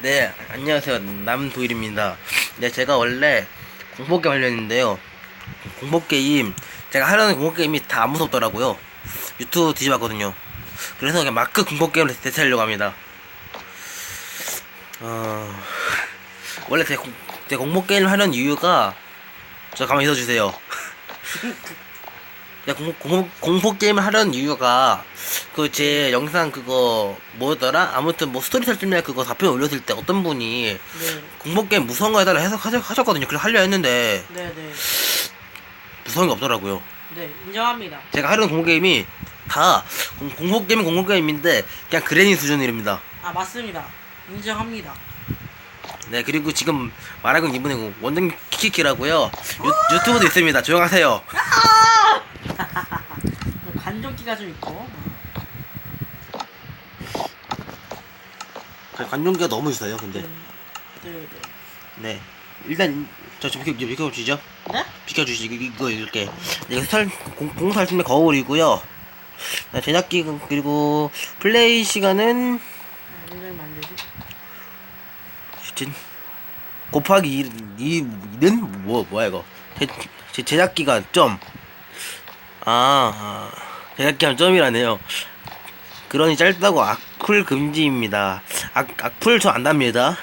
네, 안녕하세요. 남도일입니다. 네, 제가 원래 공포게임 하려 했는데요. 공포게임, 제가 하려는 공포게임이 다 안 무섭더라고요. 유튜브 뒤집었거든요. 그래서 그냥 마크 공포게임을 대체하려고 합니다. 어, 원래 제 공포게임을 하려는 이유가, 저 가만히 있어주세요. 제가 공포게임을 하려는 이유가, 제 영상 그거, 뭐였더라? 아무튼 뭐 스토리 설정날 그거 답변 올렸을 때 어떤 분이, 네, 공포게임 무서운 거 해달라 하셨거든요. 그래서 하려 했는데, 네, 네, 무서운 게 없더라고요. 네, 인정합니다. 제가 하려는 공포게임이 다 공포게임은 공포게임인데 그냥 그레니 수준입니다. 아, 맞습니다. 인정합니다. 네, 그리고 지금 말하고 있는 이분은 원정 키키키라고요. 유튜브도 있습니다. 조용하세요. 관종기가 좀 있고. 관종기가 너무 있어요. 근데 네, 네, 네. 네, 일단 좀 비켜주시죠. 네? 비켜주시죠. 이거 읽을게. 이거 공살팀의 거울이고요. 네, 제작기 그리고 플레이 시간은 오늘 만들지. 곱하기 2는 뭐야 이거. 제작기가 점. 제작기가 점이라네요. 그러니 짧다고 악플 금지입니다. 악플 저 안 답니다.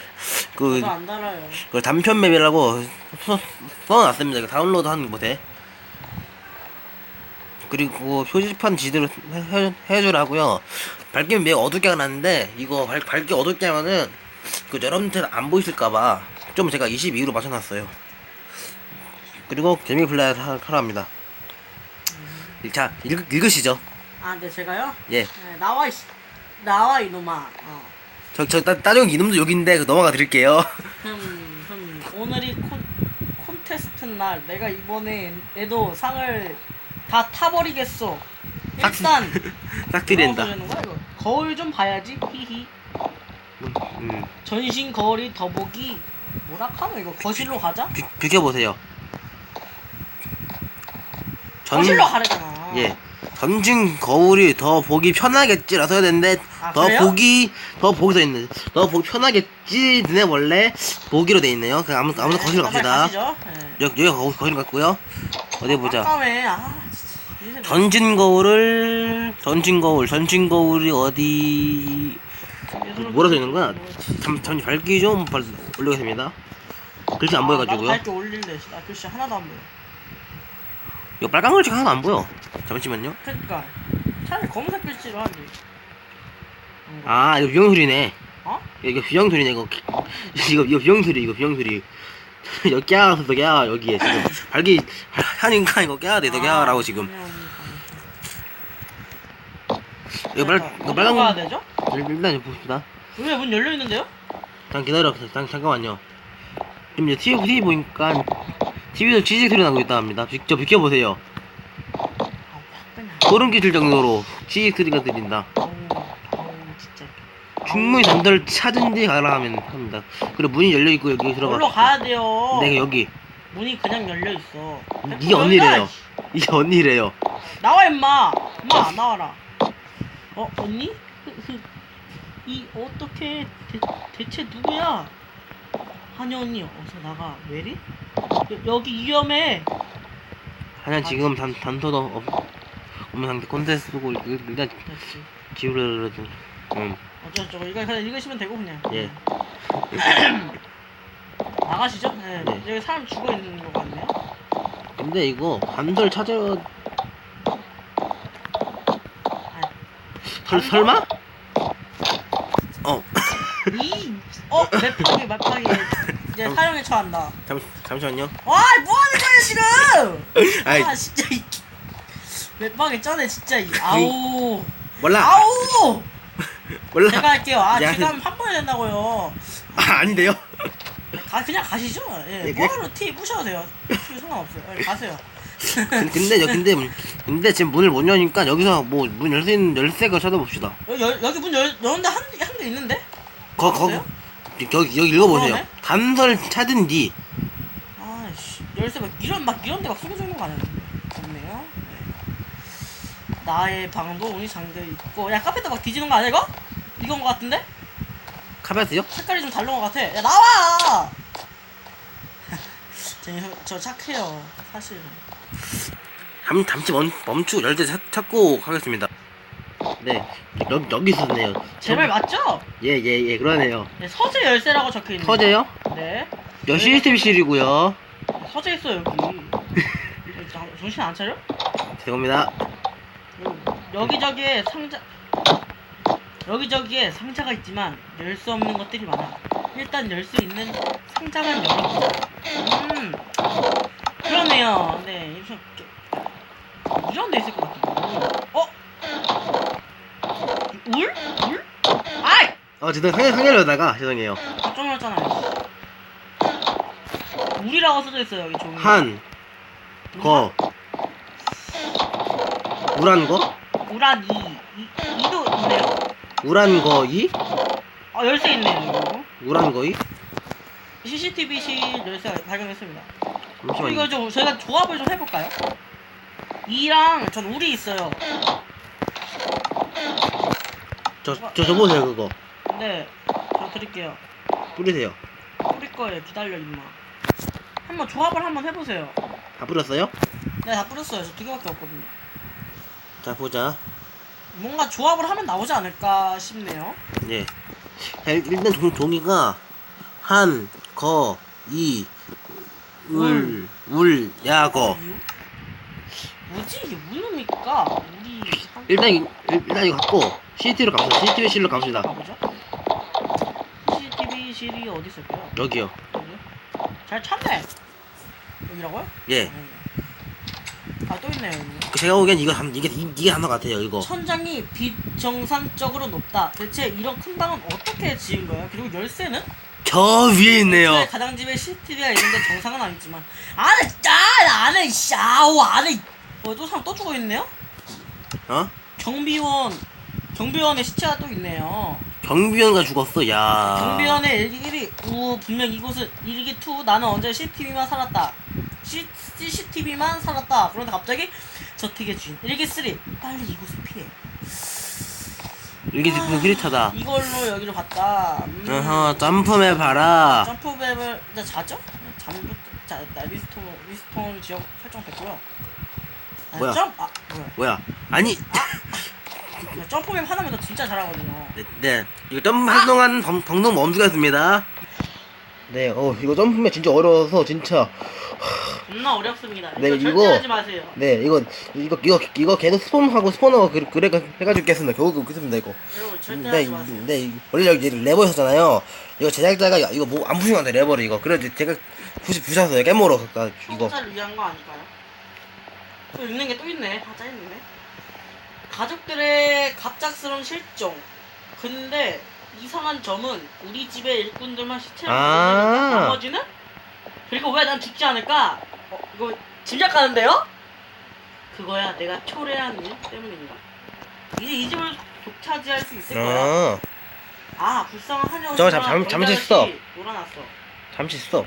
저도 안 달아요. 그 단편 맵이라고 써놨습니다. 다운로드 하는 곳에. 그리고 표지판 지대로 해주라고요. 밝기면 매우 어둡게 해놨는데 이거 밝기 어둡게 하면은 여러분한테는 안 보이실까봐 좀 제가 22로 맞춰놨어요. 그리고 재미 플레이 하라 합니다. 자, 읽으시죠. 아, 네, 제가요? 예. 네, 나와 이놈아. 따종 이름도 여기인데 넘어가 드릴게요. 오늘이 콘테스트 날. 내가 이번에 애도 상을 다 타버리겠어. 일단 싹트린다. 뭐라고 쓰는 거야, 이거? 거울 좀 봐야지. 히히. 전신 거울이 더보기 뭐라 카노 이거. 거실로 가자. 비켜보세요. 거실로 가래잖아. 예. 전진 거울이 더 보기 편하겠지라서 해야 되는데 더 그래요? 보기 써 있네. 더 보기 편하겠지. 너네 원래 보기로 돼 있네요. 그냥 아무튼 거실로 갑시다. 가시죠. 네. 여기 거실 같고요. 어디 보자. 깜깜해. 진짜. 전진 거울이 어디 뭐라 써 있는 거야? 잠시 밝기 좀 올리겠습니다. 글씨 안 보여가지고요. 나도 밝게 올릴래. 나 글씨 하나도 안 보여. 이거 빨간 글씨가 하나도 안 보여. 잠시만요. 그러니까 차라리 검은색 글씨로 하지. 이거 비용소리네. 어? 이거 비용소리네. 이거 비용소리. 여기 깨어서 더 깨어. 여기에 지금 밝기 하니까 이거 깨야 돼. 더 깨어라고 지금. 이거 빨간 가야 되죠? 일단 봅시다. 왜 문 열려 있는데요? 기다려. 잠깐만요. 지금 이제 TV 보니까 TV에서 지직 소리 나고 있다 합니다. 직접 비켜보세요. 소름 끼칠 정도로 지직 소리가 들린다. 진짜. 충분히 단서를 찾은 뒤 가라 하면 합니다. 그리고 문이 열려 있고 여기 들어가. 올라 가야 돼요. 내가 여기. 문이 그냥 열려 있어. 이게 언니래요. 이게 언니래요. 나와 임마. 임마 나와라. 언니? 이 어떻게 대체 누구야? 한이 언니 어서 나가. 왜리? 여기 위험해. 하냐 지금 단서도 없는 상태 콘텐츠 보고 일단 그렇지. 지우려도 어쩌고 이거 그냥 읽으시면 되고 그냥. 예. 나가시죠? 네. 네. 여기 사람 죽어 있는 것 같네요. 근데 이거 단서를 찾아 설마? 맵파기 이제 사용에 처한다. 잠시만요. 와, 뭐 하는 거야 지금? 아이. 진짜 맵파기 쩌네 진짜. 아우. 몰라. 아우. 몰라. 제가 할게요. 야, 지금 한 번에 된다고요. 아닌데요. 그냥 가시죠. 예. 네, 뭐하러 티 부셔도 돼요. 상관없어요. 가세요. 근데 지금 문을 못 여니까 여기서 뭐 문 열 수 있는 열쇠가 찾아봅시다. 여기 문 여는데 한 개 있는데? 여기 읽어보세요. 그러네? 단서를 찾은 뒤. 아이씨, 열쇠 이런 데가 숨겨져 있는 거 아니야? 없네요. 네. 나의 방도 문이 잠겨 있고. 야, 카페트 막 뒤지는 거 아니야 이거? 이건 거 같은데? 카베스요? 색깔이 좀 다른 것 같아. 야 나와! 저 착해요 사실은. 잠시 멈추고 열쇠 찾고 하겠습니다. 네, 여기 있었네요. 제 말 맞죠? 예, 그러네요. 네, 서재 열쇠라고 적혀있네요. 서재요? 네. CCTV실이고요. 서재 있어 여기. 정신 안 차려? 죄송합니다. 여기저기에 상자가 있지만 열 수 없는 것들이 많아. 일단 열 수 있는 상자만 열어보자. 그러네요. 네, 이런 데 있을 것 같은데. 울? 울? 아이! 죄송해요. 상열려다가 죄송해요. 깜짝 놀랐잖아요. 물이라고 써져 있어요 여기 종이. 거. 우란 거? 우란 이도 있네요. 우란 거이? 열쇠 있네요 이거. 우란 거이? CCTV실 열쇠 발견했습니다. 잠시만요. 이거 좀 저희가 조합을 좀 해볼까요? 이랑 전 우리 있어요. 저 보세요 그거. 네, 저 드릴게요. 뿌리세요. 뿌릴 거예요. 기다려 임마. 한번 조합을 한번 해보세요. 다 뿌렸어요? 네, 다 뿌렸어요. 저 2개밖에 없거든요. 자 보자. 뭔가 조합을 하면 나오지 않을까 싶네요. 예. 자, 일단 종이가 거, 이, 울, 야거. 뭐지 이게 무슨 의미일까? 우리 일단 이거 갖고 CCTV로 갑시다. CCTV실로 갑시다. 가보죠. CCTV실이 어디 있을까요? 여기요. 여기요? 잘 찾네. 여기라고요? 예. 또 있네요. 여기. 제가 보기엔 이게 하나 같아요. 이거. 천장이 비정상적으로 높다. 대체 이런 큰 방은 어떻게 지은 거예요? 그리고 열쇠는? 저 위에 있네요. 가장집에 CCTV가 있는데 정상은 아니지만 안에 샤워 안에 또 사람 또 죽어 있네요? 경비원의 시체가 또 있네요. 경비원가 죽었어. 야. 경비원의 일기 1위 분명 이곳은 일기 2 나는 언제 CCTV만 살았다. CCTV만 살았다. 그런데 갑자기 저택의 주인 일기 3 빨리 이곳을 피해. 이게 지금 흐릿하다. 이걸로 여기로 갔다. 점프맵 봐라. 점프맵을 이제 자죠? 리스폰 지역 설정됐고요. 뭐야? 뭐야? 아니. 점프맵 하나면 저 진짜 잘하거든요. 네. 이거 점프 활동한 방송 멈추겠습니다. 네. 이거 점프맵 진짜 어려워서 진짜. 겁나 어렵습니다. 네, 이거 절대 하지 마세요. 네, 이거 계속 스폰하고 스폰하고 그래 해가지고 깼습니다. 겨우 깼습니다 이거. 여러분 절대 하지 마세요. 네, 원래 여기 레버였었잖아요. 이거 제작자가 이거 뭐 안 부신 것 같아요 레버를 이거. 그래도 제가 부셨어요 깨물어 이거. 초보자를 위한 거 아닐까요? 또 있는 게 또 있네. 짜있네. 가족들의 갑작스러운 실종. 근데 이상한 점은 우리 집의 일꾼들만 시체를 보내니까 나머지는? 그리고 왜 난 죽지 않을까? 이거 짐작하는데요? 그거야 내가 초래한 일 때문인가? 이제 이 집을 독차지할 수 있을 거야. 불쌍한 한여우 잠시 stop. 놀아놨어. 잠시 stop.